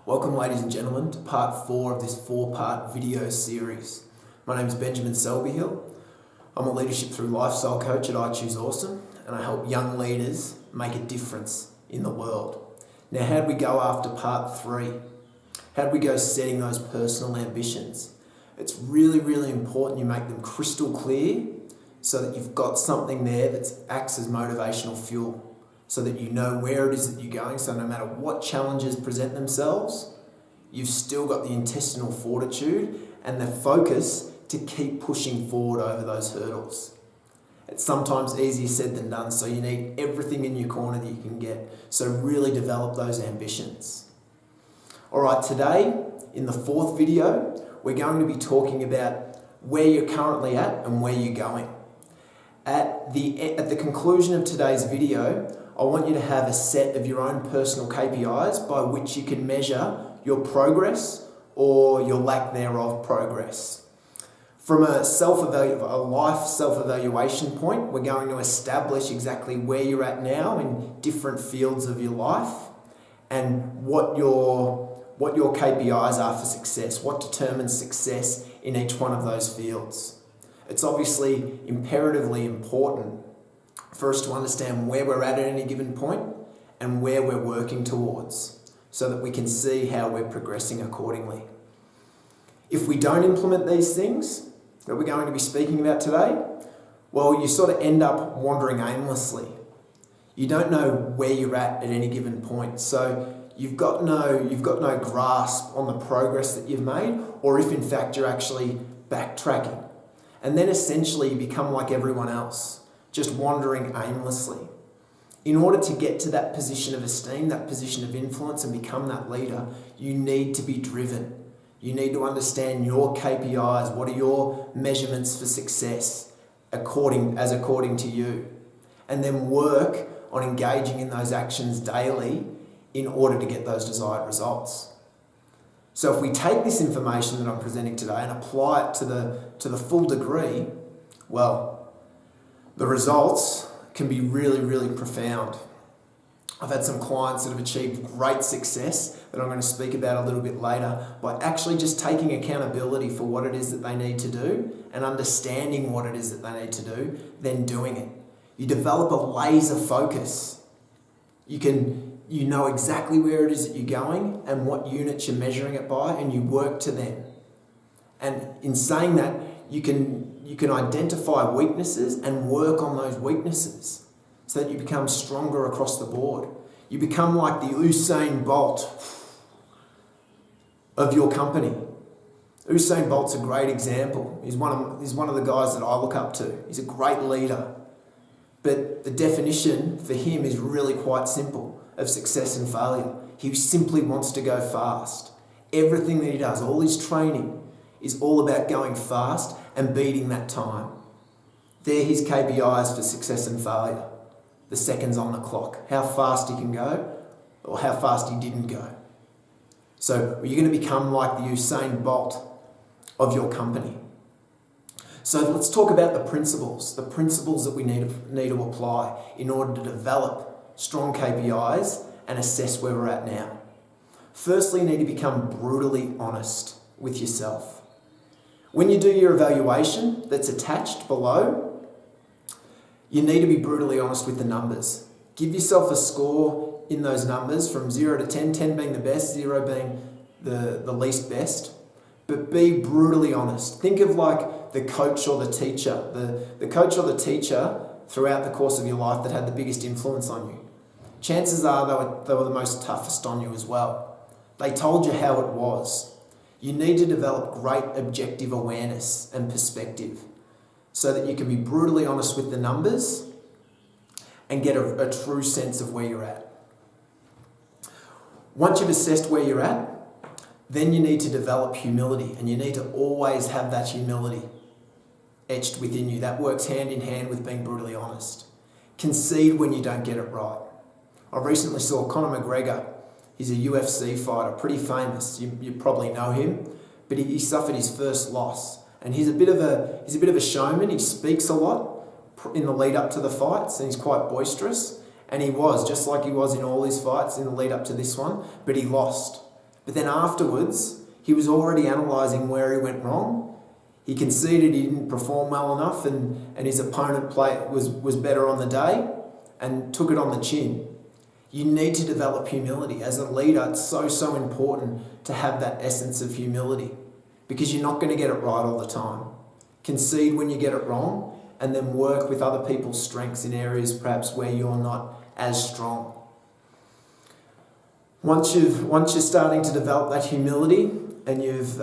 Welcome, ladies and gentlemen, to part 4 of this 4-part video series. My name is Benjamin Selbyhill. I'm a leadership through lifestyle coach at I Choose Awesome, and I help young leaders make a difference in the world. Now, how'd we go after part 3? How'd we go setting those personal ambitions? It's really, really important you make them crystal clear so that you've got something there that acts as motivational fuel, so that you know where it is that you're going, so no matter what challenges present themselves, you've still got the intestinal fortitude and the focus to keep pushing forward over those hurdles. It's sometimes easier said than done, so you need everything in your corner that you can get. So really develop those ambitions. All right, today, in the 4th video, we're going to be talking about where you're currently at and where you're going. At the conclusion of today's video, I want you to have a set of your own personal KPIs by which you can measure your progress or your lack thereof progress. From a life self-evaluation point, we're going to establish exactly where you're at now in different fields of your life and what your KPIs are for success, what determines success in each one of those fields. It's obviously imperatively important for us to understand where we're at any given point and where we're working towards so that we can see how we're progressing accordingly. If we don't implement these things that we're going to be speaking about today, well, you sort of end up wandering aimlessly. You don't know where you're at any given point. So you've got no grasp on the progress that you've made, or if in fact you're actually backtracking. And then essentially you become like everyone else, just wandering aimlessly. In order to get to that position of esteem, that position of influence, and become that leader, you need to be driven. You need to understand your KPIs. What are your measurements for success according to you? And then work on engaging in those actions daily in order to get those desired results. So if we take this information that I'm presenting today and apply it to the full degree, well, the results can be really, really profound. I've had some clients that have achieved great success that I'm going to speak about a little bit later by actually just taking accountability for what it is that they need to do and understanding what it is that they need to do, then doing it. You develop a laser focus. You know exactly where it is that you're going and what units you're measuring it by, and you work to them. And in saying that, you can identify weaknesses and work on those weaknesses so that you become stronger across the board. You become like the Usain Bolt of your company. Usain Bolt's a great example. He's one of the guys that I look up to. He's a great leader. But the definition for him is really quite simple of success and failure. He simply wants to go fast. Everything that he does, all his training, is all about going fast and beating that time. They're his KPIs for success and failure. The seconds on the clock, how fast he can go or how fast he didn't go. So you're going to become like the Usain Bolt of your company. So let's talk about the principles that we need to apply in order to develop strong KPIs and assess where we're at now. Firstly, you need to become brutally honest with yourself. When you do your evaluation that's attached below, you need to be brutally honest with the numbers. Give yourself a score in those numbers from 0 to 10, 10 being the best, 0 being the least best. But be brutally honest. Think of like the coach or the teacher. The coach or the teacher throughout the course of your life that had the biggest influence on you. Chances are they were the most toughest on you as well. They told you how it was. You need to develop great objective awareness and perspective so that you can be brutally honest with the numbers and get a true sense of where you're at. Once you've assessed where you're at, then you need to develop humility, and you need to always have that humility etched within you. That works hand in hand with being brutally honest. Concede when you don't get it right. I recently saw Conor McGregor. He's a UFC fighter, pretty famous. You probably know him, but he suffered his first loss, and he's a bit of a showman. He speaks a lot in the lead up to the fights, and he's quite boisterous. And he was just like he was in all his fights in the lead up to this one, but he lost. But then afterwards, he was already analysing where he went wrong. He conceded he didn't perform well enough and his opponent was better on the day and took it on the chin. You need to develop humility. As a leader, it's so important to have that essence of humility because you're not going to get it right all the time. Concede when you get it wrong and then work with other people's strengths in areas perhaps where you're not as strong. Once you're starting to develop that humility and you've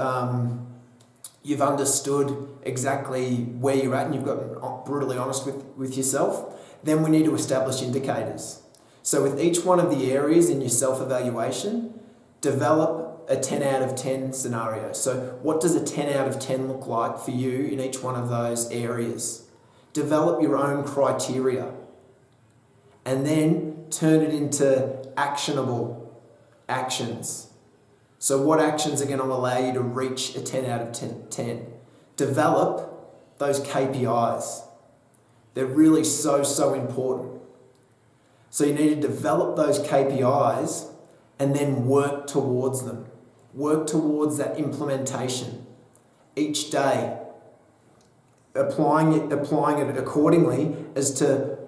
understood exactly where you're at and you've got brutally honest with yourself, then we need to establish indicators. So with each one of the areas in your self-evaluation, develop a 10 out of 10 scenario. So what does a 10 out of 10 look like for you in each one of those areas? Develop your own criteria and then turn it into actionable actions. So what actions are going to allow you to reach a 10 out of 10? Develop those KPIs. They're really so important. So you need to develop those KPIs and then work towards them. Work towards that implementation each day, applying it accordingly as to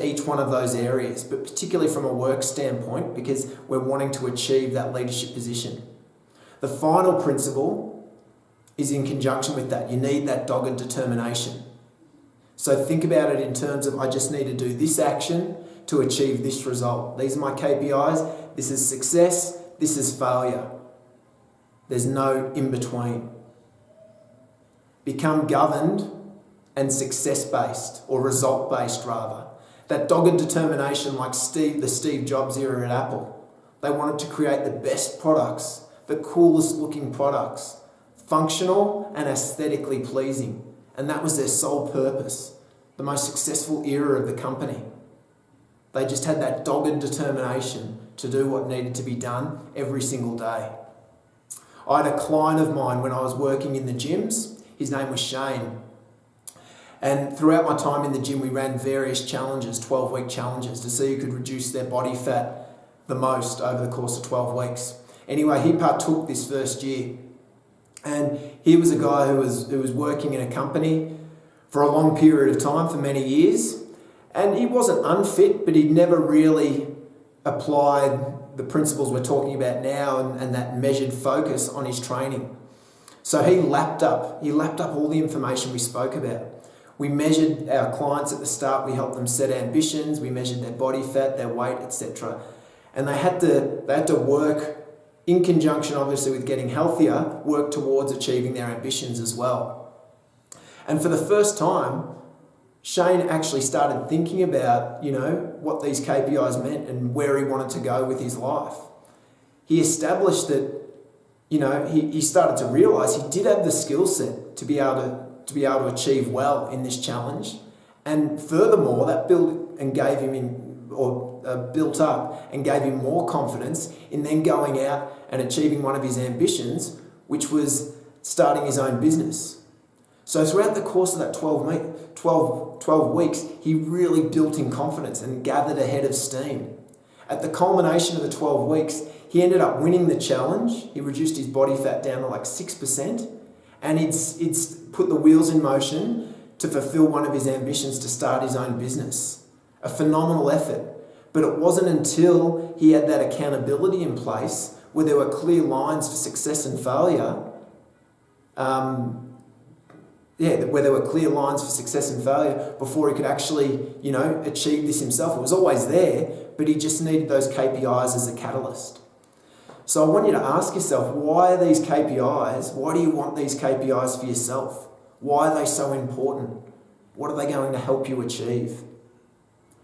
each one of those areas, but particularly from a work standpoint because we're wanting to achieve that leadership position. The final principle is in conjunction with that. You need that dogged determination. So think about it in terms of I just need to do this action to achieve this result. These are my KPIs. This is success. This is failure. There's no in between. Become governed and success-based, or result-based rather. That dogged determination like the Steve Jobs era at Apple. They wanted to create the best products, the coolest looking products, functional and aesthetically pleasing. And that was their sole purpose, the most successful era of the company. They just had that dogged determination to do what needed to be done every single day. I had a client of mine when I was working in the gyms. His name was Shane. And throughout my time in the gym, we ran various challenges, 12-week challenges, to see who could reduce their body fat the most over the course of 12 weeks. Anyway, he partook this first year. And he was a guy who was working in a company for a long period of time, for many years. And he wasn't unfit, but he'd never really applied the principles we're talking about now and that measured focus on his training. So he lapped up all the information we spoke about. We measured our clients at the start. We helped them set ambitions. We measured their body fat, their weight, etc. And they had to work in conjunction, obviously, with getting healthier, work towards achieving their ambitions as well. And for the first time, Shane actually started thinking about, what these KPIs meant and where he wanted to go with his life. He established that, he started to realise he did have the skill set to be able to achieve well in this challenge. And furthermore, that built up and gave him more confidence in then going out and achieving one of his ambitions, which was starting his own business. So throughout the course of that 12 weeks, he really built in confidence and gathered a head of steam. At the culmination of the 12 weeks, he ended up winning the challenge. He reduced his body fat down to like 6%, and it's put the wheels in motion to fulfill one of his ambitions to start his own business. A phenomenal effort. But it wasn't until he had that accountability in place where there were clear lines for success and failure, where there were clear lines for success and failure before he could actually, achieve this himself. It was always there, but he just needed those KPIs as a catalyst. So I want you to ask yourself, why are these KPIs? Why do you want these KPIs for yourself? Why are they so important? What are they going to help you achieve?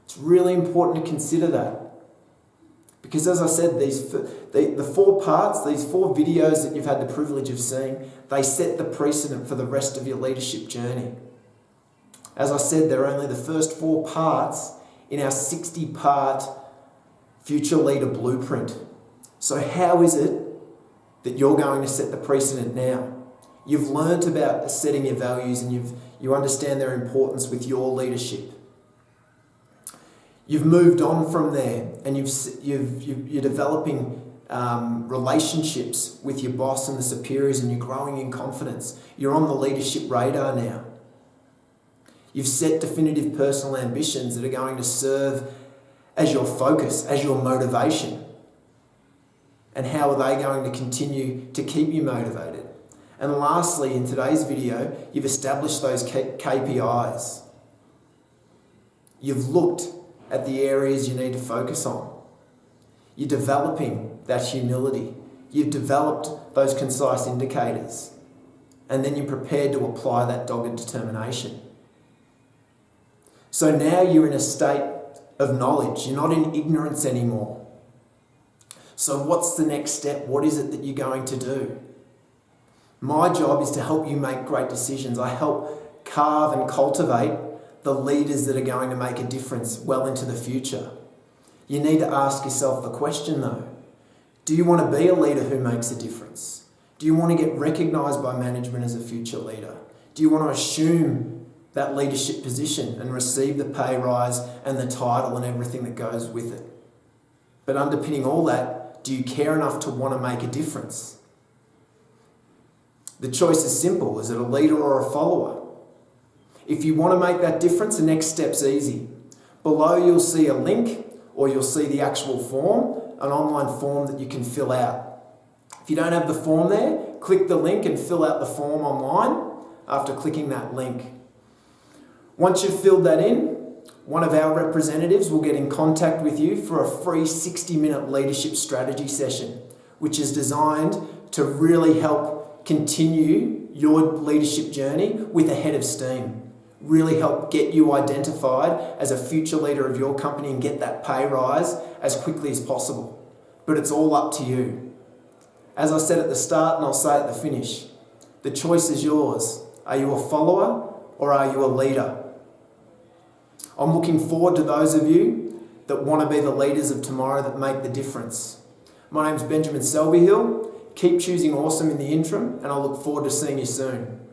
It's really important to consider that. Because as I said, the 4 parts, these 4 videos that you've had the privilege of seeing, they set the precedent for the rest of your leadership journey. As I said, they're only the first 4 parts in our 60-part Future Leader Blueprint. So how is it that you're going to set the precedent now? You've learnt about setting your values and you understand their importance with your leadership. You've moved on from there and you're developing relationships with your boss and the superiors, and you're growing in confidence. You're on the leadership radar now. You've set definitive personal ambitions that are going to serve as your focus, as your motivation. And how are they going to continue to keep you motivated? And lastly, in today's video, you've established those KPIs. You've looked at the areas you need to focus on. You're developing that humility. You've developed those concise indicators. And then you're prepared to apply that dogged determination. So now you're in a state of knowledge. You're not in ignorance anymore. So what's the next step? What is it that you're going to do? My job is to help you make great decisions. I help carve and cultivate the leaders that are going to make a difference well into the future. You need to ask yourself the question though, do you want to be a leader who makes a difference? Do you want to get recognised by management as a future leader? Do you want to assume that leadership position and receive the pay rise and the title and everything that goes with it? But underpinning all that, do you care enough to want to make a difference? The choice is simple. Is it a leader or a follower? If you want to make that difference, the next step's easy. Below you'll see a link, or you'll see the actual form, an online form that you can fill out. If you don't have the form there, click the link and fill out the form online after clicking that link. Once you've filled that in, one of our representatives will get in contact with you for a free 60-minute leadership strategy session, which is designed to really help continue your leadership journey with a head of steam. Really help get you identified as a future leader of your company and get that pay rise as quickly as possible. But it's all up to you. As I said at the start and I'll say at the finish, the choice is yours. Are you a follower or are you a leader? I'm looking forward to those of you that want to be the leaders of tomorrow that make the difference. My name's Benjamin Selbyhill. Keep choosing awesome in the interim, and I look forward to seeing you soon.